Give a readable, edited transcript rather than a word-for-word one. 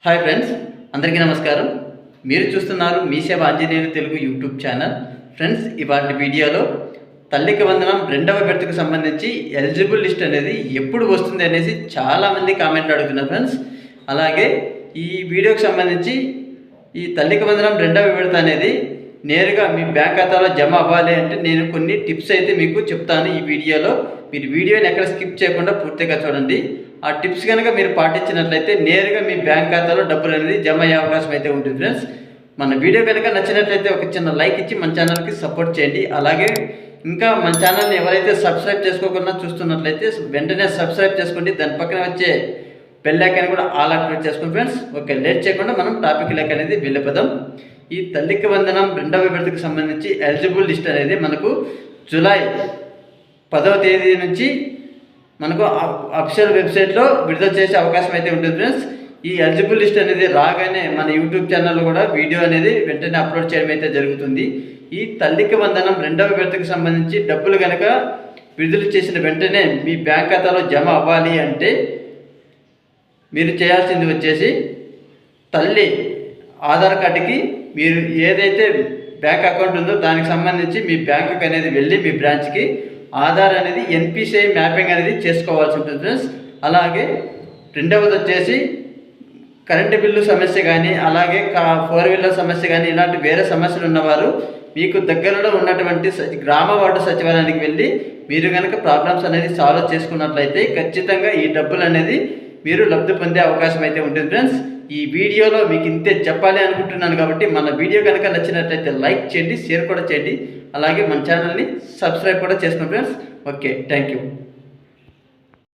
Hi friends, అందరికీ నమస్కారం. మీరు చూస్తున్నారు మీ సేవ Anjaneyulu Telugu YouTube channel. Friends, ఇవాటి వీడియోలో తల్లికి వందనం 2వ విడతకు సంబంధించి ఎలిజిబుల్ లిస్ట్ అనేది ఎప్పుడు వస్తుంది అనేసి చాలామంది కామెంట్లు అడుగుతున్నారు ఫ్రెండ్స్. అలాగే ఈ వీడియోకి సంబంధించి ఈ తల్లికి వందనం 2వ విడత అనేది నేరుగా మీ బ్యాంక్ ఖాతాలో జమ అవ్వాలి అంటే నేను కొన్ని టిప్స్ అయితే మీకు చెప్తాను ఈ వీడియోలో. మీరు వీడియోని ఎక్కడ స్కిప్ చేయకుండా పూర్తిగా చూడండి. ఆ టిప్స్ కనుక మీరు పాటించినట్లయితే నేరుగా మీ బ్యాంక్ ఖాతాలో డబ్బులు అనేది జమ అయ్యే అవకాశం అయితే ఉంటుంది ఫ్రెండ్స్. మన వీడియో కనుక నచ్చినట్లయితే ఒక చిన్న లైక్ ఇచ్చి మన ఛానల్కి సపోర్ట్ చేయండి. అలాగే ఇంకా మన ఛానల్ని ఎవరైతే సబ్స్క్రైబ్ చేసుకోకుండా చూస్తున్నట్లయితే వెంటనే సబ్స్క్రైబ్ చేసుకోండి. దాని పక్కన వచ్చే బెల్ ఐకాన్ కూడా ఆల్ యాక్టివేట్ చేసుకోండి ఫ్రెండ్స్. ఓకే, లేట్ చేయకుండా మనం టాపిక్ లెక్క అనేది వెళ్ళిపోదాం. ఈ తల్లికి వందనం 2వ విడతకు సంబంధించి ఎలిజిబుల్ లిస్ట్ అనేది మనకు జూలై 10వ తేదీ నుంచి మనకు అఫీషియల్ వెబ్సైట్లో విడుదల చేసే అవకాశం అయితే ఉంటుంది ఫ్రెండ్స్. ఈ ఎలిజిబుల్ లిస్ట్ అనేది రాగానే మన యూట్యూబ్ ఛానల్లో కూడా వీడియో అనేది వెంటనే అప్లోడ్ చేయడం అయితే జరుగుతుంది. ఈ తల్లికి వందనం 2వ విడతకు సంబంధించి డబ్బులు కనుక విడుదల చేసిన వెంటనే మీ బ్యాంక్ ఖాతాలో జమ అవ్వాలి అంటే మీరు చేయాల్సింది వచ్చేసి తల్లి ఆధార్ కార్డుకి మీరు ఏదైతే బ్యాంక్ అకౌంట్ ఉందో దానికి సంబంధించి మీ బ్యాంకుకి అనేది వెళ్ళి మీ బ్రాంచ్కి ఆధార్ అనేది ఎన్పిసిఐ మ్యాపింగ్ అనేది చేసుకోవాల్సి ఉంటుంది ఫ్రెండ్స్. అలాగే రెండవది వచ్చేసి కరెంటు బిల్లు సమస్య కానీ అలాగే 4 వీలర్ సమస్య కానీ ఇలాంటి వేరే సమస్యలు ఉన్నవారు మీకు దగ్గరలో ఉన్నటువంటి గ్రామ వార్డు సచివాలయానికి వెళ్ళి మీరు కనుక ప్రాబ్లమ్స్ అనేది సాల్వ్ చేసుకున్నట్లయితే ఖచ్చితంగా ఈ డబ్బులు అనేది మీరు లబ్ధి పొందే అవకాశం అయితే ఉంటుంది ఫ్రెండ్స్. ఈ వీడియోలో మీకు ఇంతే చెప్పాలి అనుకుంటున్నాను కాబట్టి మన వీడియో కనుక నచ్చినట్లయితే లైక్ చేయండి, షేర్ కూడా చేయండి. అలాగే మన ఛానల్ని సబ్స్క్రైబ్ కూడా చేసుకోండి ఫ్రెండ్స్. Okay, thank you.